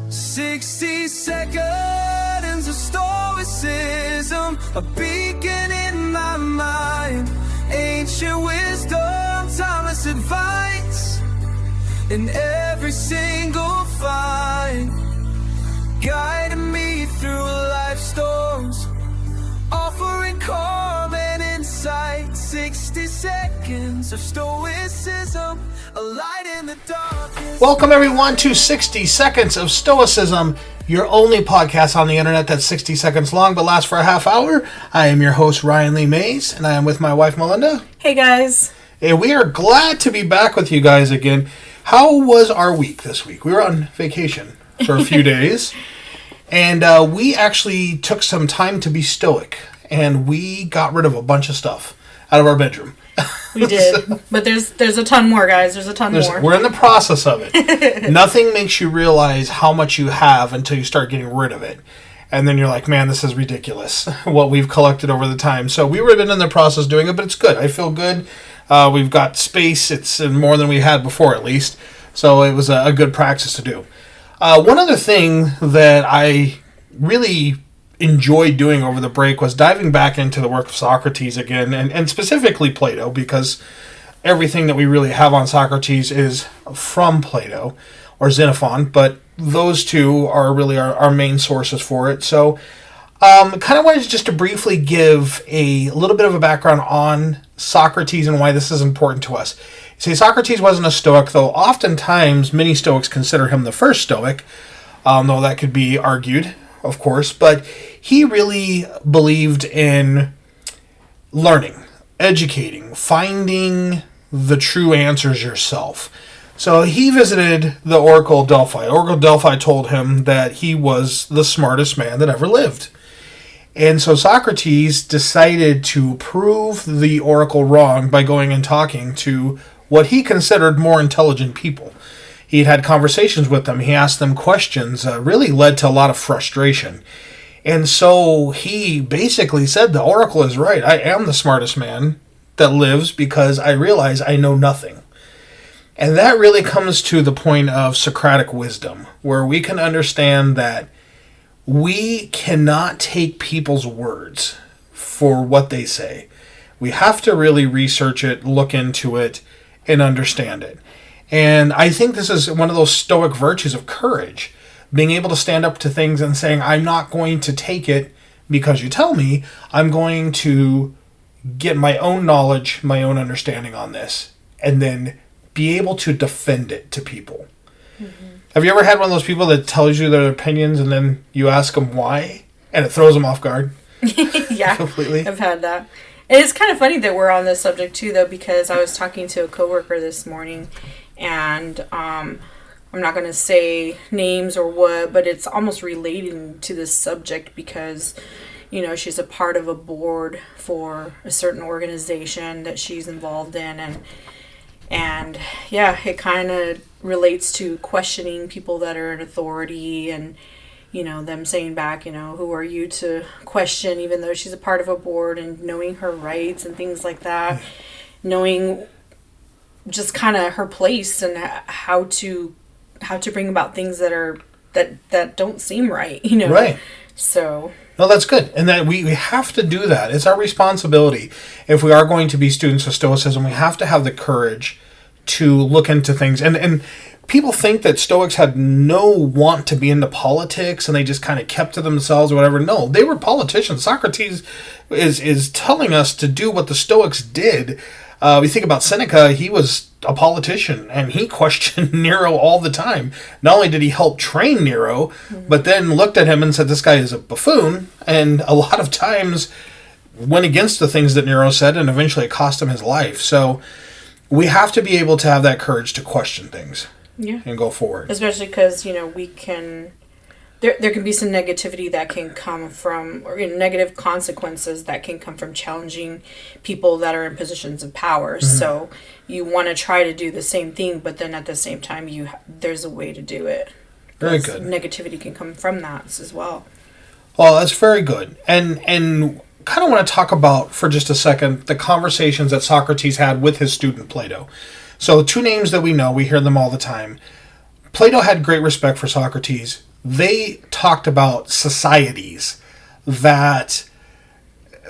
60 seconds of stoicism, a beacon in my mind, ancient wisdom, timeless advice, in every single find, guiding me through life's storms, offering calm and insight. 60 seconds of stoicism, a light in the darkness. Welcome everyone to 60 Seconds of Stoicism, your only podcast on the internet that's 60 seconds long but lasts for a half hour. I am your host, Ryan Lee Mays, and I am with my wife, Melinda. Hey guys. And we are glad to be back with you guys again. How was our week this week? We were on vacation for a few days, and we actually took some time to be stoic, and we got rid of a bunch of stuff out of our bedroom. We did. But there's a ton more, guys. There's a ton more. We're in the process of it. Nothing makes you realize how much you have until you start getting rid of it. And then you're like, man, this is ridiculous, what we've collected over the time. So we were in the process doing it, but it's good. I feel good. We've got space. It's more than we had before, at least. So it was a good practice to do. One other thing that I really enjoyed doing over the break was diving back into the work of Socrates again, and specifically Plato, because everything that we really have on Socrates is from Plato or Xenophon, but those two are really our main sources for it. So kind of wanted just to briefly give a little bit of a background on Socrates and why this is important to us. See, Socrates wasn't a Stoic, though oftentimes many Stoics consider him the first Stoic, though that could be argued, of course, but he really believed in learning, educating, finding the true answers yourself. So he visited the Oracle of Delphi. Oracle of Delphi told him that he was the smartest man that ever lived. And so Socrates decided to prove the Oracle wrong by going and talking to what he considered more intelligent people. He had conversations with them. He asked them questions, really led to a lot of frustration. And so he basically said, the Oracle is right. I am the smartest man that lives because I realize I know nothing. And that really comes to the point of Socratic wisdom, where we can understand that we cannot take people's words for what they say. We have to really research it, look into it, and understand it. And I think this is one of those Stoic virtues of courage, being able to stand up to things and saying, I'm not going to take it because you tell me. I'm going to get my own knowledge, my own understanding on this, and then be able to defend it to people. Mm-hmm. Have you ever had one of those people that tells you their opinions and then you ask them why, and it throws them off guard? Yeah, completely. I've had that. And it's kind of funny that we're on this subject too, though, because I was talking to a coworker this morning, and I'm not going to say names or what, but it's almost relating to this subject because, you know, she's a part of a board for a certain organization that she's involved in, and yeah, it kind of relates to questioning people that are in authority, and you know, them saying back, you know, who are you to question, even though she's a part of a board, and knowing her rights and things like that, knowing just kind of her place and how to bring about things that don't seem right, you know. Right. So. No, that's good. And that we have to do that. It's our responsibility. If we are going to be students of Stoicism, we have to have the courage to look into things. And people think that Stoics had no want to be into politics and they just kind of kept to themselves or whatever. No, they were politicians. Socrates is telling us to do what the Stoics did. We think about Seneca, he was a politician, and he questioned Nero all the time. Not only did he help train Nero, but then looked at him and said, this guy is a buffoon, and a lot of times went against the things that Nero said, and eventually it cost him his life. So we have to be able to have that courage to question things. Yeah. And go forward. Especially because, you know, we can... There can be some negativity that can come from, or negative consequences that can come from challenging people that are in positions of power. Mm-hmm. So you want to try to do the same thing, but then at the same time, there's a way to do it. Very good. Negativity can come from that as well. Well, that's very good. And kind of want to talk about, for just a second, the conversations that Socrates had with his student Plato. So two names that we know, we hear them all the time. Plato had great respect for Socrates. they talked about societies that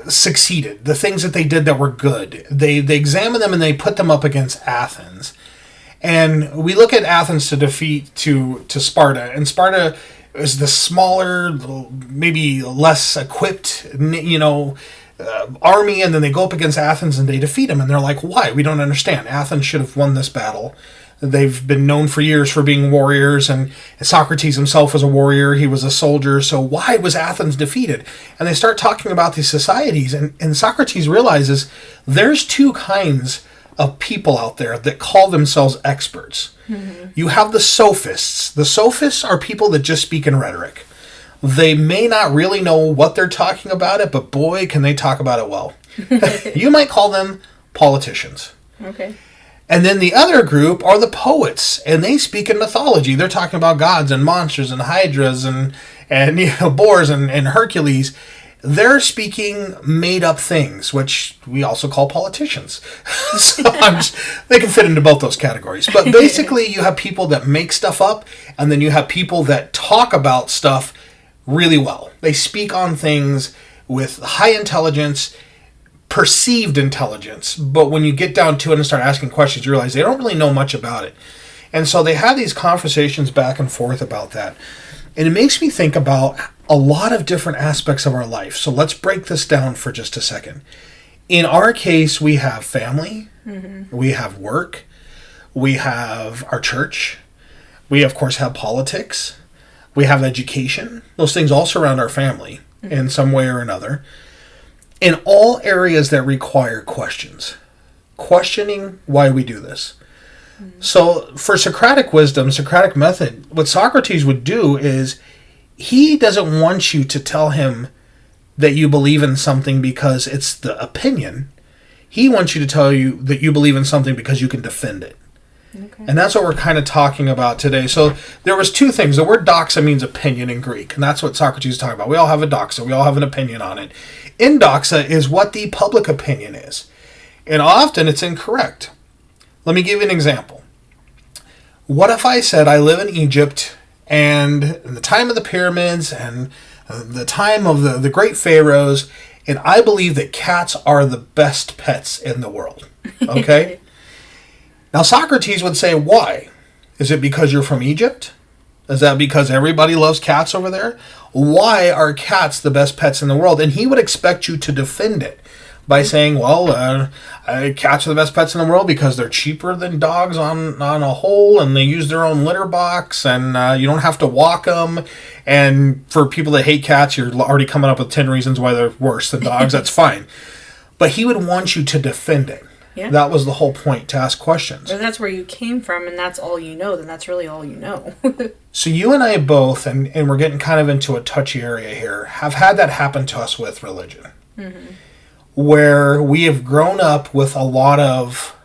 succeeded, the things that they did that were good. They examined them and they put them up against Athens. And we look at Athens to defeat to Sparta, and Sparta is the smaller, maybe less equipped, army, and then they go up against Athens and they defeat them, and they're like, why? We don't understand. Athens should have won this battle. They've been known for years for being warriors, and Socrates himself was a warrior. He was a soldier. So why was Athens defeated? And they start talking about these societies, and Socrates realizes there's two kinds of people out there that call themselves experts. Mm-hmm. You have the sophists. The sophists are people that just speak in rhetoric. They may not really know what they're talking about it, but boy, can they talk about it well. You might call them politicians. Okay. And then the other group are the poets, and they speak in mythology. They're talking about gods and monsters and hydras and boars and Hercules. They're speaking made-up things, which we also call politicians. So they can fit into both those categories. But basically, you have people that make stuff up, and then you have people that talk about stuff really well. They speak on things with high intelligence, perceived intelligence, but when you get down to it and start asking questions, you realize they don't really know much about it. And so they have these conversations back and forth about that. And it makes me think about a lot of different aspects of our life. So let's break this down for just a second. In our case, we have family, we have work, we have our church, we of course have politics, we have education. Those things all surround our family in some way or another. In all areas that require questions, questioning why we do this. So for Socratic wisdom, Socratic method, what Socrates would do is he doesn't want you to tell him that you believe in something because it's the opinion. He wants you to tell you that you believe in something because you can defend it. Okay. And that's what we're kind of talking about today. So there was two things. The word doxa means opinion in Greek, and that's what Socrates is talking about. We all have a doxa. We all have an opinion on it. Indoxa is what the public opinion is. And often it's incorrect. Let me give you an example. What if I said I live in Egypt, and in the time of the pyramids and the time of the great pharaohs, and I believe that cats are the best pets in the world. Okay? Now Socrates would say, why? Is it because you're from Egypt? Is that because everybody loves cats over there? Why are cats the best pets in the world? And he would expect you to defend it by saying, well, cats are the best pets in the world because they're cheaper than dogs on a whole, and they use their own litter box, and you don't have to walk them. And for people that hate cats, you're already coming up with 10 reasons why they're worse than dogs. That's fine. But he would want you to defend it. Yeah. That was the whole point, to ask questions. If that's where you came from and that's all you know, then that's really all you know. So you and I both, and we're getting kind of into a touchy area here, have had that happen to us with religion. Mm-hmm. Where we have grown up with a lot of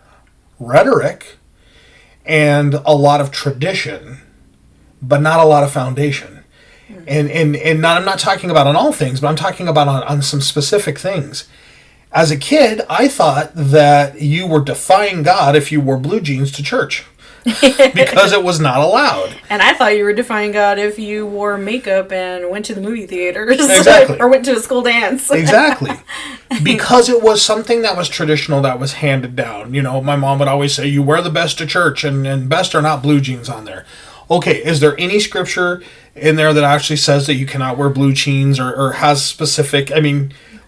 rhetoric and a lot of tradition, but not a lot of foundation. Mm-hmm. And I'm not talking about on all things, but I'm talking about on some specific things. As a kid, I thought that you were defying God if you wore blue jeans to church. Because it was not allowed. And I thought you were defying God if you wore makeup and went to the movie theaters. Exactly. Or went to a school dance. Exactly. Because it was something that was traditional, that was handed down. My mom would always say, you wear the best to church, and best are not blue jeans on there. Okay, is there any scripture in there that actually says that you cannot wear blue jeans or has specific...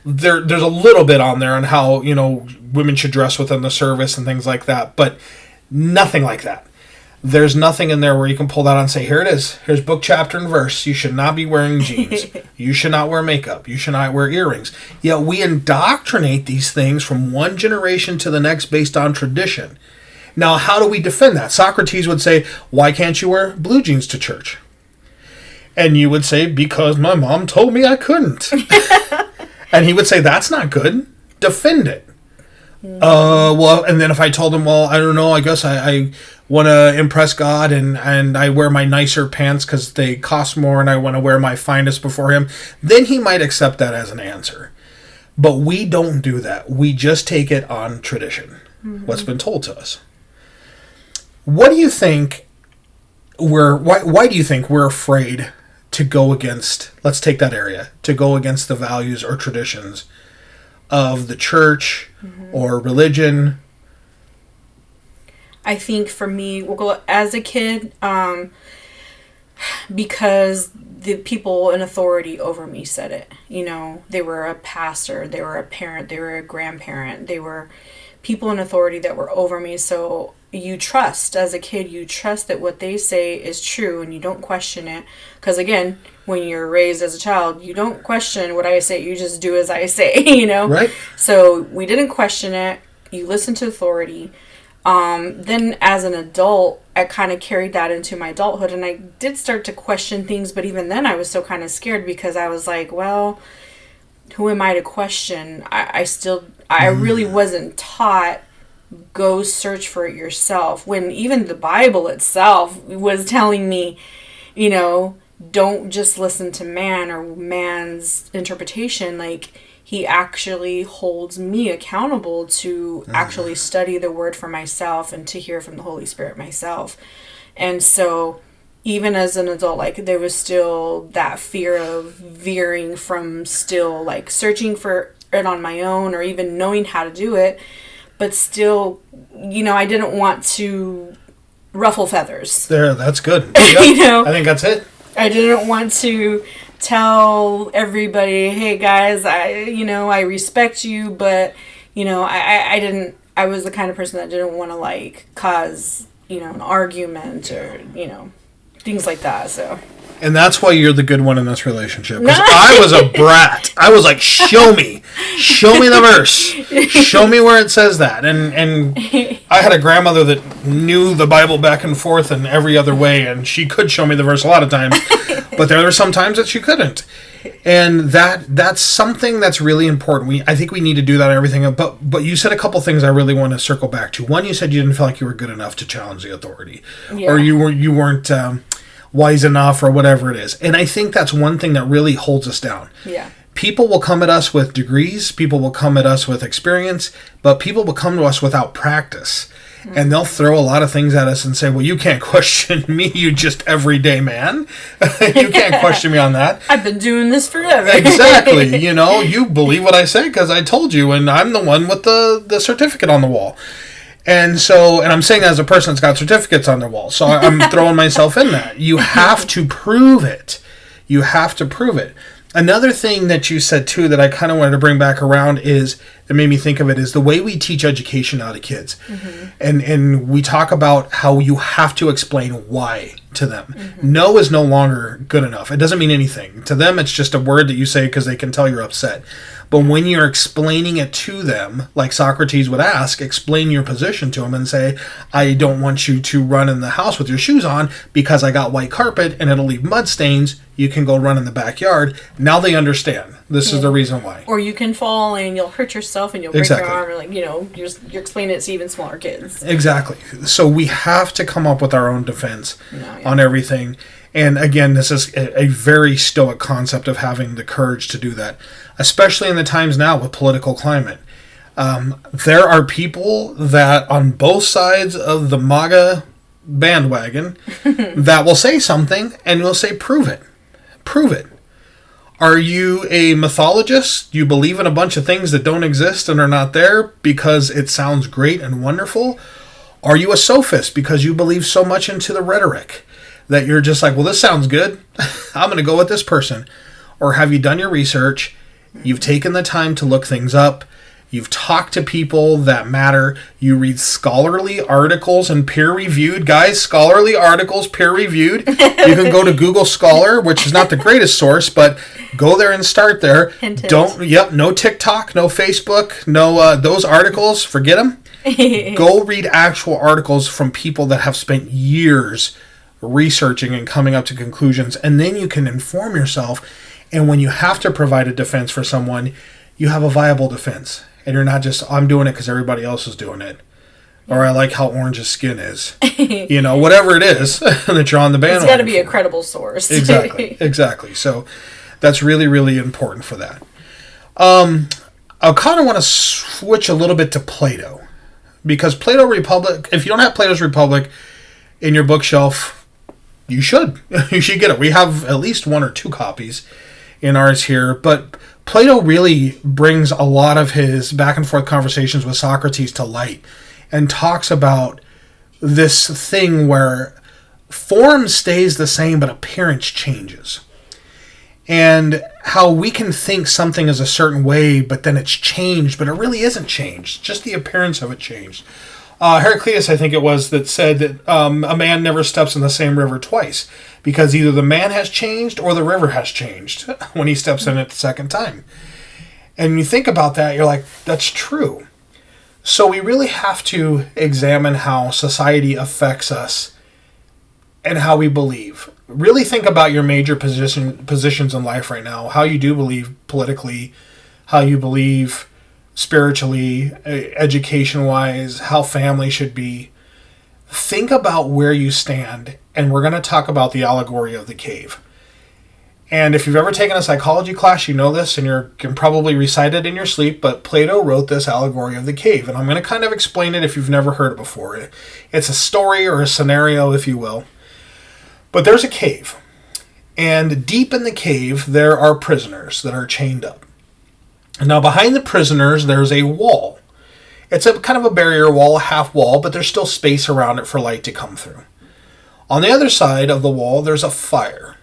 There's a little bit on there on how, women should dress within the service and things like that, but nothing like that. There's nothing in there where you can pull that out and say, here it is. Here's book, chapter, and verse. You should not be wearing jeans. You should not wear makeup. You should not wear earrings. Yet we indoctrinate these things from one generation to the next based on tradition. Now, how do we defend that? Socrates would say, why can't you wear blue jeans to church? And you would say, because my mom told me I couldn't. And he would say, that's not good. Defend it. And then if I told him, well, I don't know, I guess I want to impress God and I wear my nicer pants because they cost more and I want to wear my finest before him, then he might accept that as an answer. But we don't do that. We just take it on tradition, what's been told to us. What do you think why do you think we're afraid to go against, let's take that area, to go against the values or traditions of the church or religion? I think for me, well, as a kid, because the people in authority over me said it. You know, they were a pastor, they were a parent, they were a grandparent, they were people in authority that were over me. So you trust, as a kid, you trust that what they say is true and you don't question it. Because again, when you're raised as a child, you don't question what I say, you just do as I say, you know? Right. So we didn't question it. You listen to authority. Then as an adult, I kind of carried that into my adulthood, and I did start to question things, but even then I was still kind of scared because I was like, well, who am I to question? I really wasn't taught, go search for it yourself, when even the Bible itself was telling me, you know, don't just listen to man or man's interpretation. Like, he actually holds me accountable to actually study the word for myself and to hear from the Holy Spirit myself. And so even as an adult, like, there was still that fear of veering from still like searching for it on my own or even knowing how to do it. But still, you know, I didn't want to ruffle feathers. There, that's good. Yeah, you know, I think that's it. I didn't want to tell everybody, hey guys, I respect you, but I was the kind of person that didn't want to like cause, an argument or, things like that. So. And that's why you're the good one in this relationship. Because I was a brat. I was like, show me the verse. Show me where it says that. And I had a grandmother that knew the Bible back and forth and every other way, and she could show me the verse a lot of times. But there were some times that she couldn't. And that's something that's really important. I think we need to do that and everything. But you said a couple things I really want to circle back to. One, you said you didn't feel like you were good enough to challenge the authority. Yeah. Or you weren't wise enough or whatever it is. And I think that's one thing that really holds us down. Yeah. People will come at us with degrees. People will come at us with experience. But people will come to us without practice. And they'll throw a lot of things at us and say, well, you can't question me, you just everyday man. You can't question me on that. I've been doing this forever. Exactly. You believe what I say because I told you, and I'm the one with the certificate on the wall. And I'm saying that as a person that's got certificates on their wall. So I'm throwing myself in that. You have to prove it. You have to prove it. Another thing that you said, too, that I kind of wanted to bring back around that made me think of it, is the way we teach education now to kids. Mm-hmm. And we talk about how you have to explain why to them. Mm-hmm. No is no longer good enough. It doesn't mean anything. To them, it's just a word that you say because they can tell you're upset. But when you're explaining it to them, like Socrates would ask, explain your position to them and say, I don't want you to run in the house with your shoes on because I got white carpet and it'll leave mud stains. You can go run in the backyard. Now they understand. This is the reason why. Or you can fall and you'll hurt yourself and you'll break your arm. Or you're explaining it to even smaller kids. Exactly. So we have to come up with our own defense on everything. And again, this is a very Stoic concept of having the courage to do that, especially in the times now with political climate. There are people that on both sides of the MAGA bandwagon that will say something and will say, prove it. Prove it. Are you a mythologist? You believe in a bunch of things that don't exist and are not there because it sounds great and wonderful? Are you a sophist because you believe so much into the rhetoric that you're just like, well, this sounds good. I'm going to go with this person. Or have you done your research? You've taken the time to look things up. You've talked to people that matter. You read scholarly articles and peer-reviewed. Guys, scholarly articles, peer-reviewed. You can go to Google Scholar, which is not the greatest source, but go there and start there. Hint. No TikTok, no Facebook, no those articles, forget them. Go read actual articles from people that have spent years researching and coming up to conclusions, and then you can inform yourself. And when you have to provide a defense for someone, you have a viable defense. And you're not just, I'm doing it because everybody else is doing it. Or I like how orange his skin is. Whatever it is that you're on the bandwagon. It's got to be a credible source. Exactly. So that's really, really important for that. I kind of want to switch a little bit to Plato. Because Plato Republic, if you don't have Plato's Republic in your bookshelf, you should. You should get it. We have at least 1 or 2 copies in ours here. But Plato really brings a lot of his back and forth conversations with Socrates to light and talks about this thing where form stays the same but appearance changes. And how we can think something is a certain way, but then it's changed, but it really isn't changed. Just the appearance of it changed. Heraclitus, I think it was, that said that a man never steps in the same river twice, because either the man has changed or the river has changed when he steps in it the second time. And you think about that, you're like, that's true. So we really have to examine how society affects us and how we believe. Really think about your major positions in life right now, how you do believe politically, how you believe spiritually, education-wise, how family should be. Think about where you stand, and we're going to talk about the allegory of the cave. And if you've ever taken a psychology class, you know this, and you can probably recite it in your sleep, but Plato wrote this allegory of the cave, and I'm going to kind of explain it if you've never heard it before. It's a story or a scenario, if you will. But there's a cave, and deep in the cave there are prisoners that are chained up. And now behind the prisoners there's a wall. It's a kind of a barrier wall, a half wall, but there's still space around it for light to come through. On the other side of the wall there's a fire.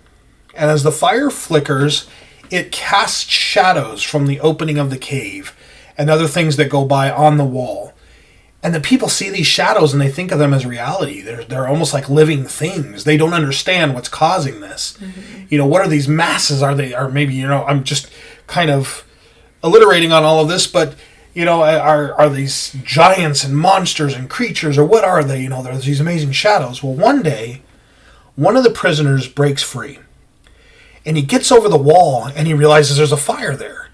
And as the fire flickers, it casts shadows from the opening of the cave and other things that go by on the wall. And the people see these shadows and they think of them as reality. They're almost like living things. They don't understand what's causing this. Mm-hmm. What are these masses? Are they, or maybe, I'm just kind of alliterating on all of this, but, are these giants and monsters and creatures, or what are they? There's these amazing shadows. Well, one day, one of the prisoners breaks free. And he gets over the wall and he realizes there's a fire there.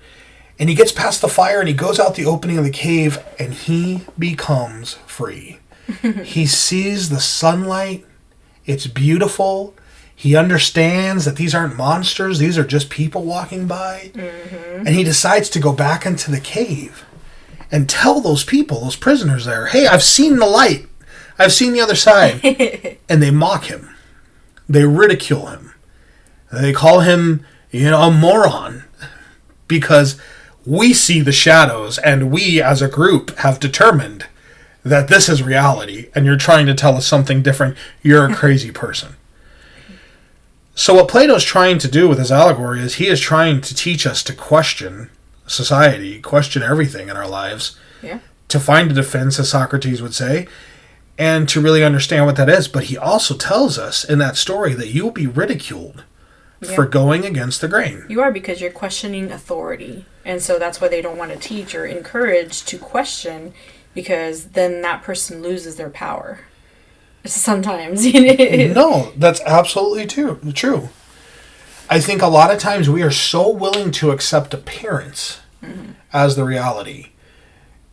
And he gets past the fire and he goes out the opening of the cave and he becomes free. He sees the sunlight. It's beautiful. He understands that these aren't monsters. These are just people walking by. Mm-hmm. And he decides to go back into the cave and tell those people, those prisoners there, hey, I've seen the light. I've seen the other side. And they mock him. They ridicule him. They call him, a moron. Because we see the shadows, and we as a group have determined that this is reality, and you're trying to tell us something different. You're a crazy person. So what Plato's trying to do with his allegory is he is trying to teach us to question society, question everything in our lives, to find a defense, as Socrates would say, and to really understand what that is. But he also tells us in that story that you will be ridiculed for going against the grain. You are, because you're questioning authority. And so that's why they don't want to teach or encourage to question, because then that person loses their power. Sometimes. No, that's absolutely true. I think a lot of times we are so willing to accept appearance as the reality.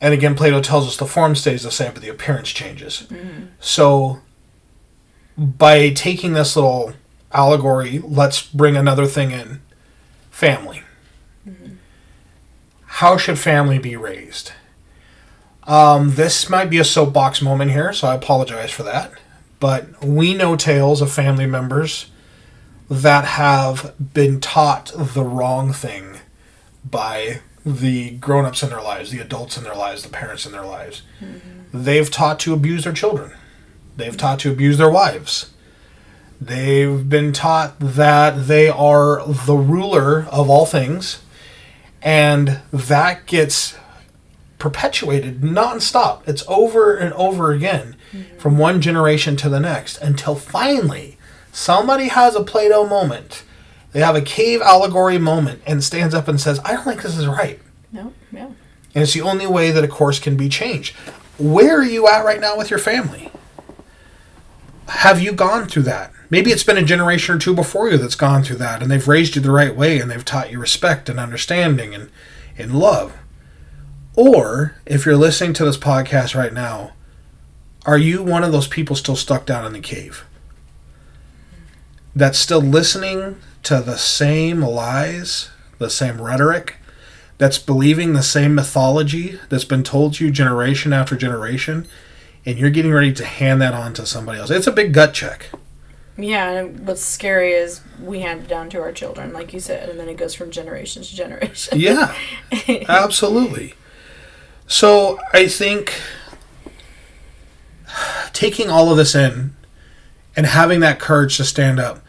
And again, Plato tells us the form stays the same, but the appearance changes. Mm-hmm. So by taking this little allegory, let's bring another thing in. Family. Mm-hmm. How should family be raised? This might be a soapbox moment here, so I apologize for that. But we know tales of family members that have been taught the wrong thing by the grown-ups in their lives, the adults in their lives, the parents in their lives. Mm-hmm. They've taught to abuse their children. They've taught to abuse their wives. They've been taught that they are the ruler of all things, and that gets perpetuated nonstop. It's over and over again, from one generation to the next, until finally somebody has a Plato moment. They have a cave allegory moment and stands up and says, I don't think this is right. No. And it's the only way that a course can be changed. Where are you at right now with your family? Have you gone through that? Maybe it's been a generation or two before you that's gone through that, and they've raised you the right way, and they've taught you respect and understanding and love. Or, if you're listening to this podcast right now, are you one of those people still stuck down in the cave? That's still listening to the same lies, the same rhetoric, that's believing the same mythology that's been told to you generation after generation, and you're getting ready to hand that on to somebody else. It's a big gut check. Yeah, and what's scary is we hand it down to our children, like you said, and then it goes from generation to generation. Yeah, absolutely. So I think taking all of this in and having that courage to stand up,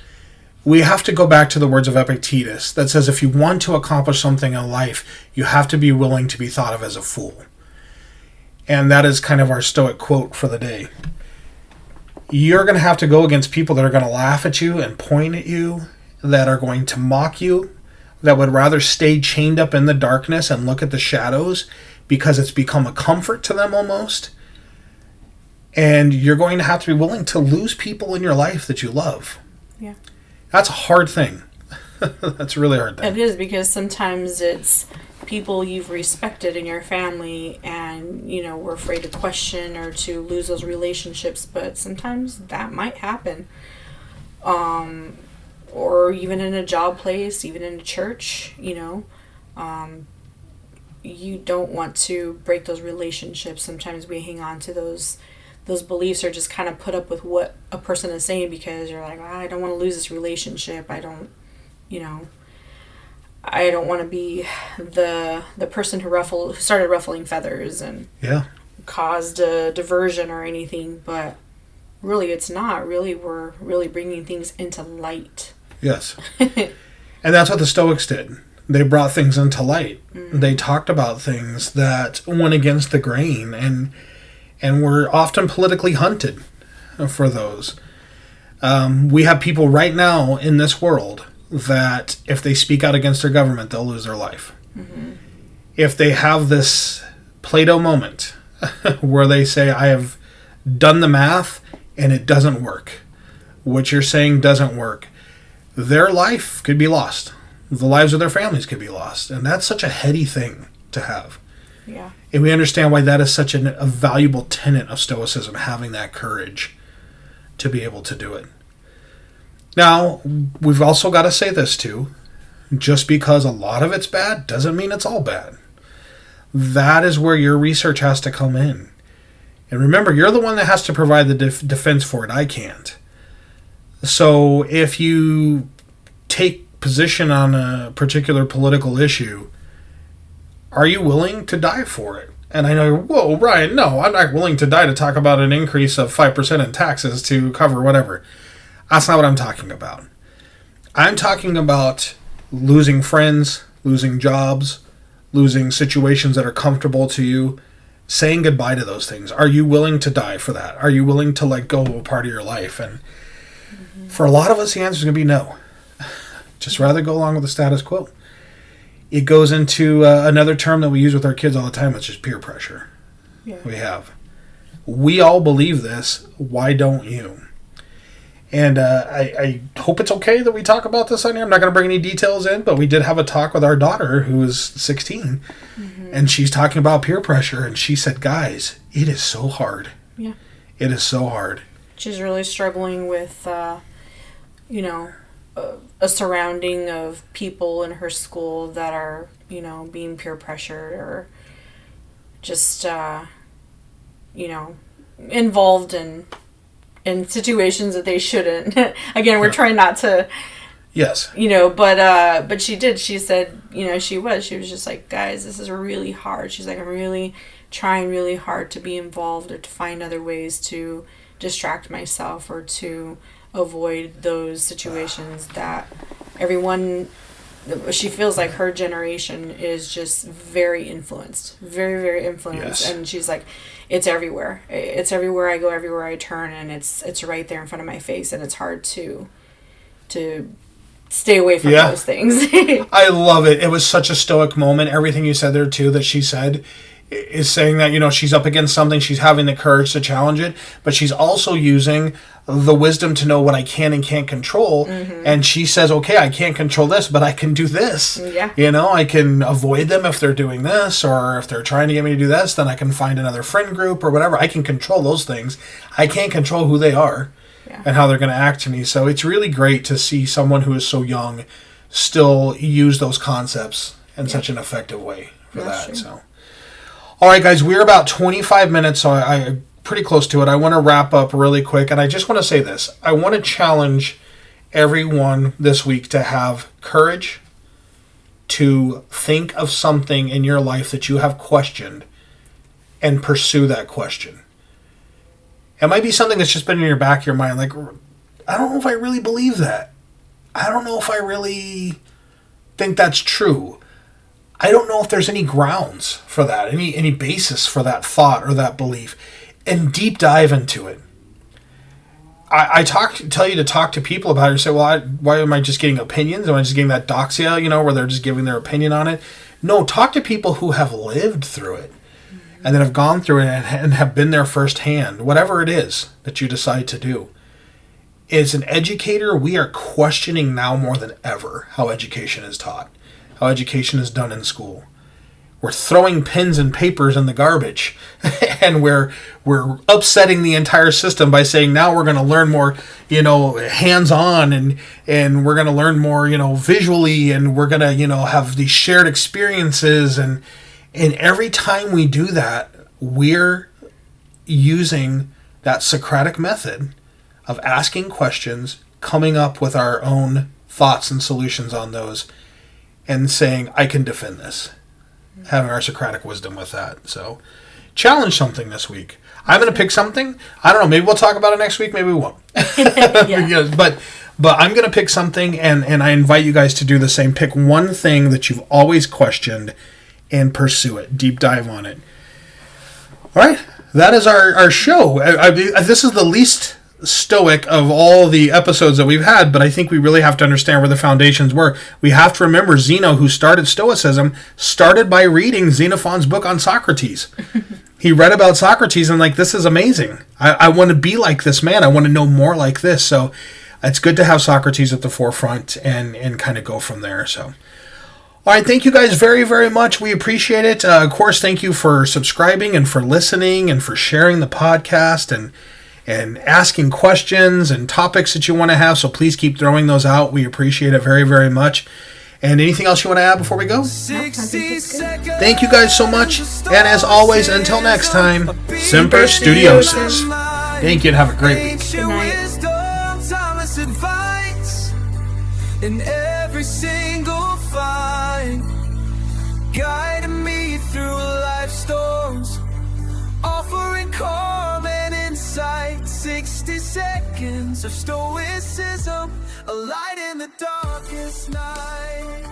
we have to go back to the words of Epictetus that says if you want to accomplish something in life, you have to be willing to be thought of as a fool. And that is kind of our Stoic quote for the day. You're going to have to go against people that are going to laugh at you and point at you, that are going to mock you, that would rather stay chained up in the darkness and look at the shadows because it's become a comfort to them almost. And you're going to have to be willing to lose people in your life that you love. Yeah. That's a hard thing. That's a really hard thing. It is, because sometimes it's people you've respected in your family and, you know, we're afraid to question or to lose those relationships, but sometimes that might happen. Or even in a job place, even in a church, you know, you don't want to break those relationships. Sometimes we hang on to those beliefs or just kind of put up with what a person is saying because you're like, I don't want to lose this relationship. I don't want to be the person who started ruffling feathers and caused a diversion or anything. But really, it's not. Really, we're really bringing things into light. Yes. And that's what the Stoics did. They brought things into light. Mm-hmm. They talked about things that went against the grain and were often politically hunted for those. We have people right now in this world that if they speak out against their government, they'll lose their life. Mm-hmm. If they have this Plato moment where they say, I have done the math and it doesn't work. What you're saying doesn't work. Their life could be lost. The lives of their families could be lost. And that's such a heady thing to have. Yeah. And we understand why that is such a valuable tenet of Stoicism, having that courage to be able to do it. Now, we've also got to say this too. Just because a lot of it's bad doesn't mean it's all bad. That is where your research has to come in. And remember, you're the one that has to provide the defense for it. I can't. So if you take position on a particular political issue, are you willing to die for it? And I know, whoa, Brian, no, I'm not willing to die to talk about an increase of 5% in taxes to cover whatever. That's not what I'm talking about. I'm talking about losing friends, losing jobs, losing situations that are comfortable to you, saying goodbye to those things. Are you willing to die for that? Are you willing to let go of a part of your life? And for a lot of us, the answer is going to be no. Just rather go along with the status quo. It goes into another term that we use with our kids all the time, which is peer pressure. Yeah. We all believe this. Why don't you? And I hope it's okay that we talk about this on here. I'm not going to bring any details in, but we did have a talk with our daughter who is 16. Mm-hmm. And she's talking about peer pressure. And she said, guys, it is so hard. Yeah. It is so hard. She's really struggling with, a surrounding of people in her school that are, being peer pressured or just, involved in situations that they shouldn't. Again, we're trying not to. Yes. But she did. She said, she was just like, guys, this is really hard. She's like, I'm really trying really hard to be involved or to find other ways to distract myself or to avoid those situations that she feels like her generation is just very influenced, very, very influenced. Yes. And she's like, it's everywhere. It's everywhere I go, everywhere I turn, and it's right there in front of my face, and it's hard to stay away from those things. I love it. It was such a Stoic moment. Everything you said there too that she said is saying that, she's up against something, she's having the courage to challenge it, but she's also using the wisdom to know what I can and can't control. Mm-hmm. And she says, okay, I can't control this, but I can do this. Yeah. I can avoid them if they're doing this, or if they're trying to get me to do this, then I can find another friend group or whatever. I can control those things. I can't control who they are and how they're going to act to me. So it's really great to see someone who is so young still use those concepts in such an effective way for that. True. So, all right, guys, we're about 25 minutes, so I pretty close to it. I want to wrap up really quick, and I just want to say this. I want to challenge everyone this week to have courage to think of something in your life that you have questioned and pursue that question. It might be something that's just been in your back of your mind, like, I don't know if I really believe that. I don't know if I really think that's true. I don't know if there's any grounds for that, any basis for that thought or that belief, and deep dive into it. I tell you to talk to people about it. You say, well, why am I just getting opinions? Am I just getting that doxia, where they're just giving their opinion on it? No, talk to people who have lived through it and that have gone through it and have been there firsthand, whatever it is that you decide to do. As an educator, we are questioning now more than ever how education is taught, how education is done in school. We're throwing pens and papers in the garbage, and we're upsetting the entire system by saying now we're going to learn more, hands-on, and we're going to learn more, visually, and we're going to, have these shared experiences, and every time we do that, we're using that Socratic method of asking questions, coming up with our own thoughts and solutions on those, and saying, I can defend this. Having our Socratic wisdom with that. So, challenge something this week. I'm going to pick something. I don't know. Maybe we'll talk about it next week. Maybe we won't. But I'm going to pick something, and I invite you guys to do the same. Pick one thing that you've always questioned and pursue it. Deep dive on it. All right. That is our show. This is the least Stoic of all the episodes that we've had, but I think we really have to understand where the foundations were. We have to remember Zeno, who started Stoicism, started by reading Xenophon's book on Socrates. He read about Socrates and this is amazing. I want to be like this man. I want to know more like this. So it's good to have Socrates at the forefront and kind of go from there. So, all right, thank you guys very, very much. We appreciate it. Of course, thank you for subscribing and for listening and for sharing the podcast and asking questions and topics that you want to have. So please keep throwing those out. We appreciate it very, very much. And anything else you want to add before we go? Thank you guys so much. And as always, until next time, Semper Studiosus. Thank you and have a great week. Good night. In every single fight, guiding me through life's storms, offering calm and insight. 60 seconds of stoicism, a light in the darkest night.